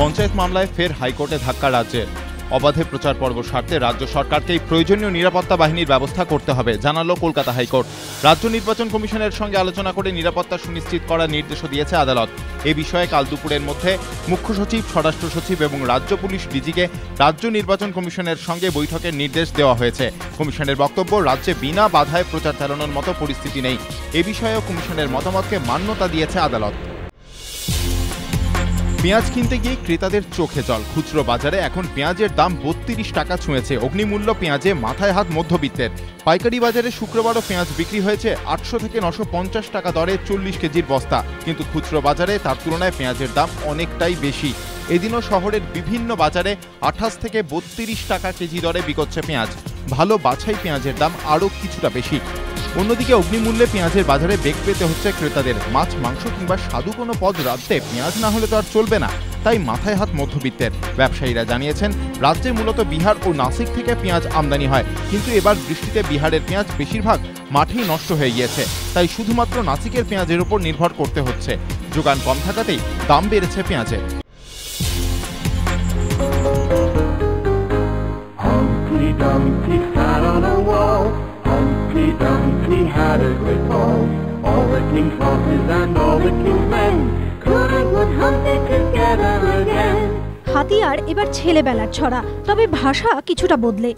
পঞ্চায়েত মামলায় ফের হাইকোর্টে ধাক্কা রাজ্যের। অবাধে প্রচার পর্ব সারতে রাজ্য সরকারকেই প্রয়োজনীয় নিরাপত্তা বাহিনীর ব্যবস্থা করতে হবে জানালো কলকাতা হাইকোর্ট। রাজ্য নির্বাচন কমিশনের সঙ্গে আলোচনা করে নিরাপত্তা সুনিশ্চিত করার নির্দেশও দিয়েছে আদালত। এ বিষয়ে কাল দুপুরের মধ্যে মুখ্য সচিব, স্বরাষ্ট্র সচিব এবং রাজ্য পুলিশ ডিজিকে রাজ্য নির্বাচন কমিশনের সঙ্গে বৈঠকের নির্দেশ দেওয়া হয়েছে। কমিশনের বক্তব্য, রাজ্যে বিনা বাধায় প্রচার চালানোর মতো পরিস্থিতি নেই। এ বিষয়েও কমিশনের মতামতকে মান্যতা দিয়েছে আদালত। পেঁয়াজ কিনতে গিয়ে ক্রেতাদের চোখে জল। খুচরো বাজারে এখন পেঁয়াজের দাম 32 টাকা ছুঁয়েছে। অগ্নিমূল্য পেঁয়াজে মাথায় হাত মধ্যবিত্তের। পাইকারি বাজারে শুক্রবারও পেঁয়াজ বিক্রি হয়েছে 800 থেকে 950 টাকা দরে 40 কেজির বস্তা, কিন্তু খুচরো বাজারে তার তুলনায় পেঁয়াজের দাম অনেকটাই বেশি। এদিনও শহরের বিভিন্ন বাজারে 28 থেকে 32 টাকা কেজি দরে বিকোচ্ছে পেঁয়াজ। ভালো বাছাই পেঁয়াজের দাম আরও কিছুটা বেশি। অন্যদিকে অগ্নিমূল্যে পেঁয়াজের বাজারে বেগ পেতে হচ্ছে ক্রেতাদের। মাছ, মাংস কিংবা স্বাদু কোনো পদ রাঁধতে পেঁয়াজ না হলে তো আর চলবে না, তাই মাথায় হাত মধ্যবিত্তের। ব্যবসায়ীরা জানিয়েছেন, রাজ্যে মূলত বিহার ও নাসিক থেকে পেঁয়াজ আমদানি হয়, কিন্তু এবার বৃষ্টিতে বিহারের পেঁয়াজ বেশিরভাগ মাঠেই নষ্ট হয়ে গিয়েছে, তাই শুধুমাত্র নাসিকের পেঁয়াজের উপর নির্ভর করতে হচ্ছে। যোগান কম থাকাতেই দাম বেড়েছে পেঁয়াজের। Dumpty had a great fall. All the king's horses and all the king's men couldn't put Humpty together again. হাতিয়ার এবার ছেলেবেলার ছড়া, তবে ভাষা কিছুটা বদলে।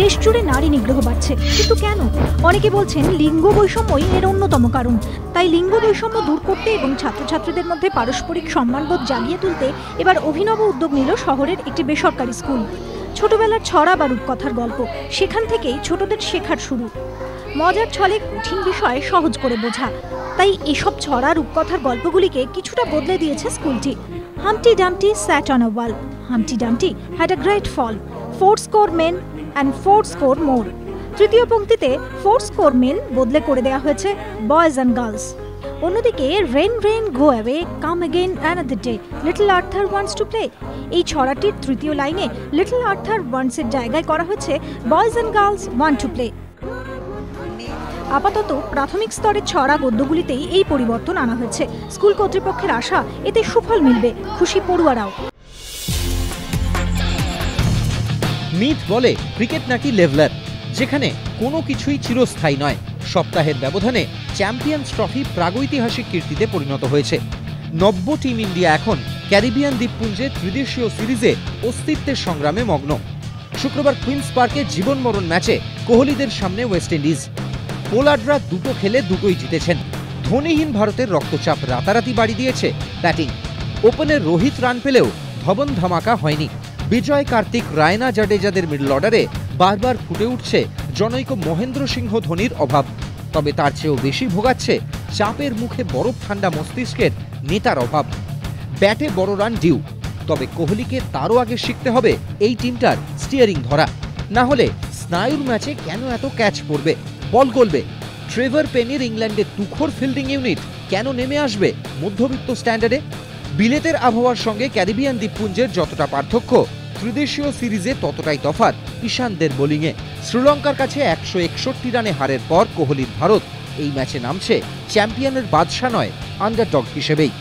দেশ জুড়ে নারী নিগ্রহ বাড়ছে, কিন্তু কেন? অনেকে বলছেন লিঙ্গ বৈষম্যই এর অন্যতম কারণ। তাই লিঙ্গ বৈষম্য দূর করতে এবং ছাত্রছাত্রীদের মধ্যে পারস্পরিক সম্মানবোধ জাগিয়ে তুলতে এবার অভিনব উদ্যোগ নিল শহরের একটি বেসরকারি স্কুল। ছোটবেলার ছড়া বা রূপকথার গল্প, সেখান থেকেই ছোটদের শেখার শুরু। মজার ছলে কঠিন বিষয় সহজ করে বোঝা, তাই এসব ছড়া রূপকথার গল্পগুলিকে কিছুটা বদলে দিয়েছে স্কুলটি। Humpty Dumpty sat on a wall. Humpty Dumpty had a great fall. 4 men and 4 more. তৃতীয় পংক্তিতে 4 men বদলে করে দেওয়া হয়েছে বয়েজ অ্যান্ড গার্লস। অন্যদিকে rain rain go away, come again another day, little Arthur wants to play, এই ছড়াটির তৃতীয় লাইনে লিটল আর্থার ওয়ান্টসের জায়গায় করা হয়েছে boys and girls want to play. আপাতত প্রাথমিক স্তরের ছড়া গদ্যগুলিতেই এই পরিবর্তন আনা হয়েছে। স্কুল কর্তৃপক্ষের আশা, এতে সুফল মিলবে। খুশি পড়ুয়ারাও। মিথ বলে ক্রিকেট নাকি লেভেলার, যেখানে কোনো কিছুই চিরস্থায়ী নয়। সপ্তাহের ব্যবধানে চ্যাম্পিয়ন্স ট্রফি প্রাগৈতিহাসিক কীর্তিতে পরিণত হয়েছে। নব্য টিম ইন্ডিয়া এখন ক্যারিবিয়ান দ্বীপপুঞ্জে ত্রিদেশীয় সিরিজে অস্তিত্বের সংগ্রামে মগ্ন। শুক্রবার কুইন্স পার্কে জীবন মরণ ম্যাচে কোহলিদের সামনে ওয়েস্ট ইন্ডিজ। পোলার্ডরা দুটো খেলে দুটোই জিতেছেন। ধোনিহীন ভারতের রক্তচাপ রাতারাতি বাড়ি দিয়েছে ব্যাটিং। ওপেনে রোহিত রান পেলেও ধবন ধামাকা হয়নি। বিজয়, কার্তিক, রায়না, জাডেজাদের মিডল অর্ডারে বারবার ফুটে উঠছে জনৈক মহেন্দ্র সিংহ ধোনির অভাব। তবে তার চেয়েও বেশি ভোগাচ্ছে চাপের মুখে বরফ ঠান্ডা মস্তিষ্কের নেতার অভাব। ব্যাটে বড় রান ডিউ, তবে কোহলিকে তারও আগে শিখতে হবে এই টিমটার স্টিয়ারিং ধরা। না হলে স্নায়ুর ম্যাচে কেন এত ক্যাচ পড়বে, বল গলবে? ট্রেভার পেনির ইংল্যান্ডে তুখোর ফিল্ডিং ইউনিট কেন নেমে আসবে মধ্যবিত্ত স্ট্যান্ডার্ডে? বিলেতের আবহাওয়ার সঙ্গে ক্যারিবিয়ান দ্বীপপুঞ্জের যতটা পার্থক্য, ত্রিদেশীয় সিরিজে ততটাই তফাৎ ঈশানদের বোলিংয়ে। শ্রীলঙ্কার কাছে 161 রানে হারের পর কোহলির ভারত এই ম্যাচে নামছে চ্যাম্পিয়নের বাদশা নয়, আন্ডারডগ হিসেবেই।